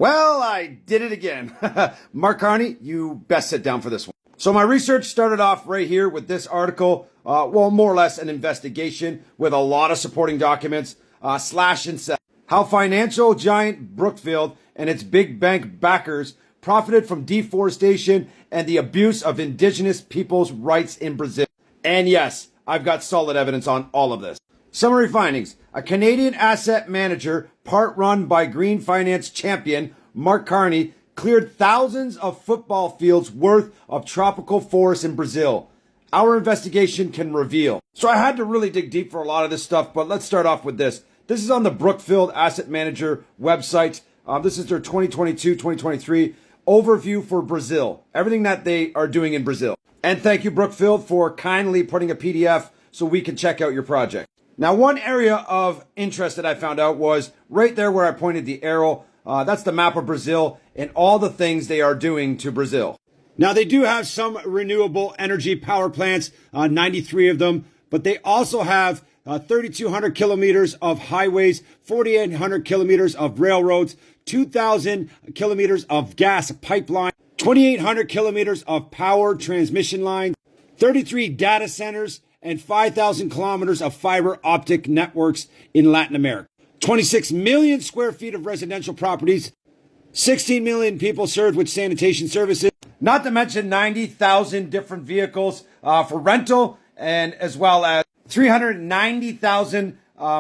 Well, I did it again. Mark Carney, you best sit down for this one. So my research started off right here with this article, well, more or less an investigation with a lot of supporting documents, slash and set. How financial giant Brookfield and its big bank backers profited from deforestation and the abuse of indigenous people's rights in Brazil. And yes, I've got solid evidence on all of this. Summary findings. A Canadian asset manager, part run by green finance champion Mark Carney, cleared thousands of football fields worth of tropical forests in Brazil. Our investigation can reveal. So I had to really dig deep for a lot of this stuff, but let's start off with this. This is on the Brookfield Asset Manager website. This is their 2022-2023 overview for Brazil. Everything that they are doing in Brazil. And thank you, Brookfield, for kindly putting a PDF so we can check out your project. Now, one area of interest that I found out was right there where I pointed the arrow. That's the map of Brazil and all the things they are doing to Brazil. Now, they do have some renewable energy power plants, 93 of them, but they also have 3,200 kilometers of highways, 4,800 kilometers of railroads, 2,000 kilometers of gas pipeline, 2,800 kilometers of power transmission lines, 33 data centers, and 5,000 kilometers of fiber optic networks in Latin America. 26 million square feet of residential properties, 16 million people served with sanitation services, not to mention 90,000 different vehicles for rental, and as well as 390,000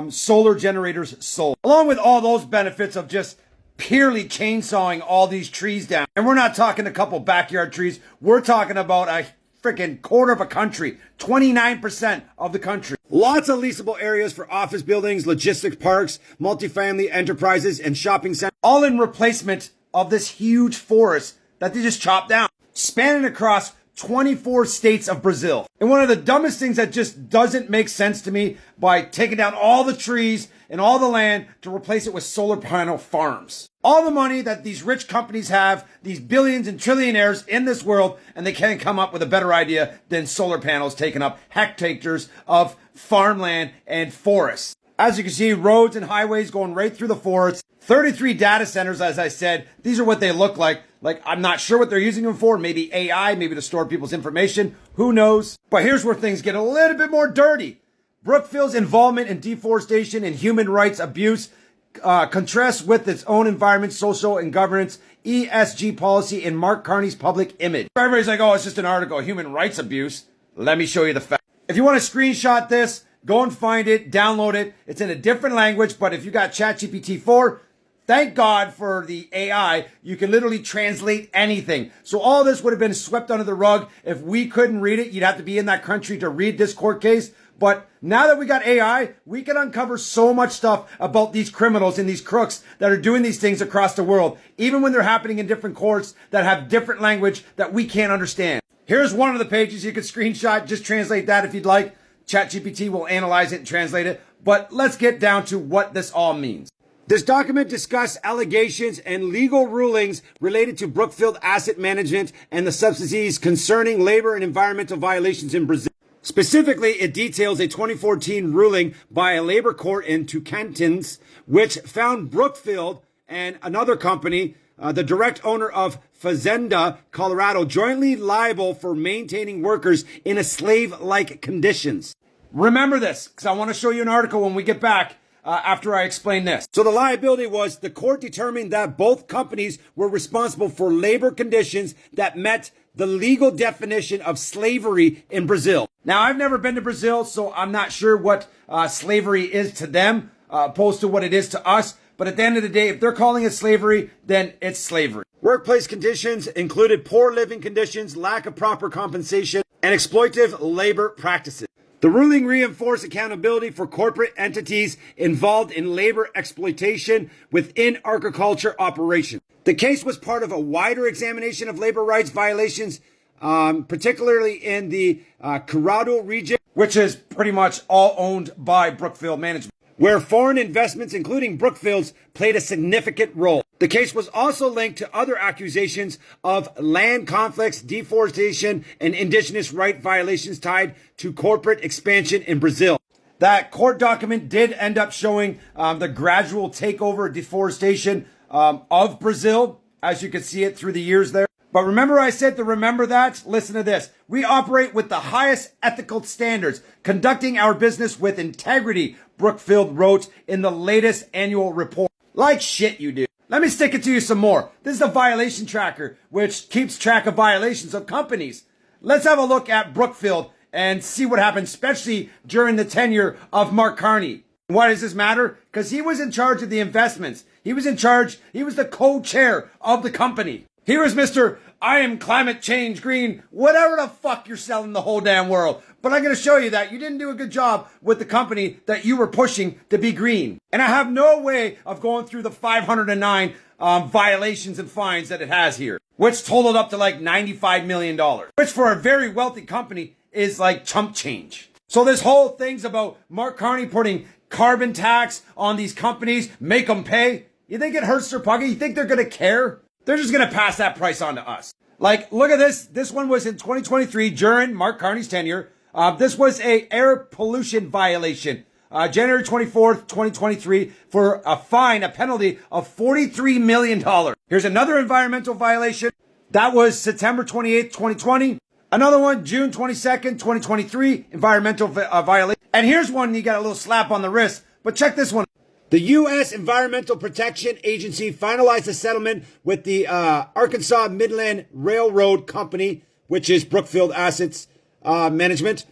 solar generators sold. Along with all those benefits of just purely chainsawing all these trees down. And we're not talking a couple backyard trees. We're talking about a freaking quarter of a country, 29% of the country. Lots of leasable areas for office buildings, logistics parks, multifamily enterprises, and shopping centers, all in replacement of this huge forest that they just chopped down, spanning across 24 states of Brazil. And one of the dumbest things that just doesn't make sense to me, by taking down all the trees and all the land to replace it with solar panel farms. All the money that these rich companies have, these billions and trillionaires in this world, and they can't come up with a better idea than solar panels taking up hectares of farmland and forests. As you can see, roads and highways going right through the forest. 33 data centers, as I said. These are what they look like. I'm not sure what they're using them for. Maybe AI, maybe to store people's information. Who knows? But here's where things get a little bit more dirty. Brookfield's involvement in deforestation and human rights abuse contrasts with its own environment, social, and governance ESG policy in Mark Carney's public image. Everybody's like, oh, it's just an article, human rights abuse. Let me show you the facts. If you want to screenshot this, go and find it, download it. It's in a different language, but if you got ChatGPT 4, thank God for the AI. You can literally translate anything. So all this would have been swept under the rug. If we couldn't read it, you'd have to be in that country to read this court case. But now that we got AI, we can uncover so much stuff about these criminals and these crooks that are doing these things across the world, even when they're happening in different courts that have different language that we can't understand. Here's one of the pages you could screenshot. Just translate that if you'd like. ChatGPT will analyze it and translate it. But let's get down to what this all means. This document discussed allegations and legal rulings related to Brookfield Asset Management and the subsidies concerning labor and environmental violations in Brazil. Specifically, it details a 2014 ruling by a labor court in Tocantins, which found Brookfield and another company, the direct owner of Fazenda, Colorado, jointly liable for maintaining workers in a slave-like conditions. Remember this, because I want to show you an article when we get back after I explain this. So the liability was the court determined that both companies were responsible for labor conditions that met the legal definition of slavery in Brazil. Now, I've never been to Brazil, so I'm not sure what slavery is to them, opposed to what it is to us. But at the end of the day, if they're calling it slavery, then it's slavery. Workplace conditions included poor living conditions, lack of proper compensation, and exploitative labor practices. The ruling reinforced accountability for corporate entities involved in labor exploitation within agriculture operations. The case was part of a wider examination of labor rights violations, particularly in the Cerrado region, which is pretty much all owned by Brookfield Management, where foreign investments, including Brookfield's, played a significant role. The case was also linked to other accusations of land conflicts, deforestation, and indigenous right violations tied to corporate expansion in Brazil. That court document did end up showing the gradual takeover, deforestation of Brazil, as you can see it through the years there. But remember I said to remember that? Listen to this. We operate with the highest ethical standards, conducting our business with integrity, Brookfield wrote in the latest annual report. Like shit you do. Let me stick it to you some more. This is a violation tracker, which keeps track of violations of companies. Let's have a look at Brookfield and see what happened, especially during the tenure of Mark Carney. Why does this matter? Because he was in charge of the investments. He was in charge. He was the co-chair of the company. Here is Mr. I am climate change green, whatever the fuck you're selling the whole damn world. But I'm going to show you that you didn't do a good job with the company that you were pushing to be green. And I have no way of going through the 509 violations and fines that it has here, which totaled up to like $95 million, which for a very wealthy company is like chump change. So this whole thing's about Mark Carney putting carbon tax on these companies, make them pay. You think it hurts their pocket? You think they're going to care? They're just going to pass that price on to us. Like, look at this. This one was in 2023 during Mark Carney's tenure. This was a air pollution violation. January 24th, 2023 for a fine, a penalty of $43 million. Here's another environmental violation. That was September 28th, 2020. Another one, June 22nd, 2023, environmental violation. And here's one you got a little slap on the wrist. But check this one. The U.S. Environmental Protection Agency finalized a settlement with the Arkansas Midland Railroad Company, which is Brookfield Asset Management,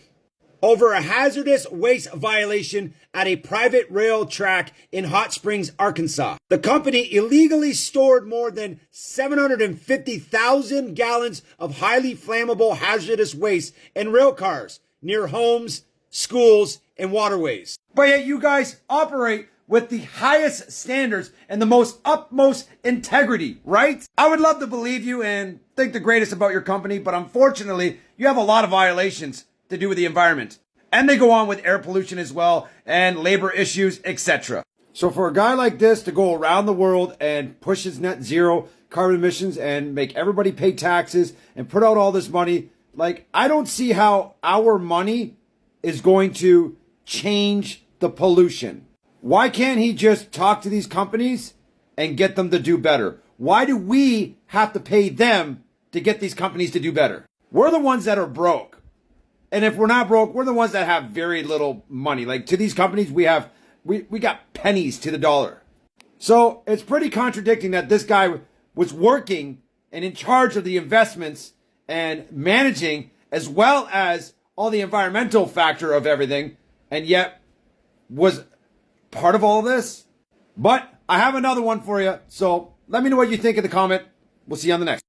over a hazardous waste violation at a private rail track in Hot Springs, Arkansas. The company illegally stored more than 750,000 gallons of highly flammable hazardous waste in rail cars near homes, schools, and waterways. But yet you guys operate with the highest standards and the most utmost integrity, right? I would love to believe you and think the greatest about your company, but unfortunately, you have a lot of violations to do with the environment. And they go on with air pollution as well, and labor issues, etc. So for a guy like this to go around the world and push his net zero carbon emissions and make everybody pay taxes and put out all this money, like, I don't see how our money is going to change the pollution. Why can't he just talk to these companies and get them to do better? Why do we have to pay them to get these companies to do better? We're the ones that are broke. And if we're not broke, we're the ones that have very little money. Like, to these companies, we got pennies to the dollar. So it's pretty contradicting that this guy was working and in charge of the investments and managing, as well as all the environmental factor of everything, and yet was part of all this. But I have another one for you. So let me know what you think in the comment. We'll see you on the next.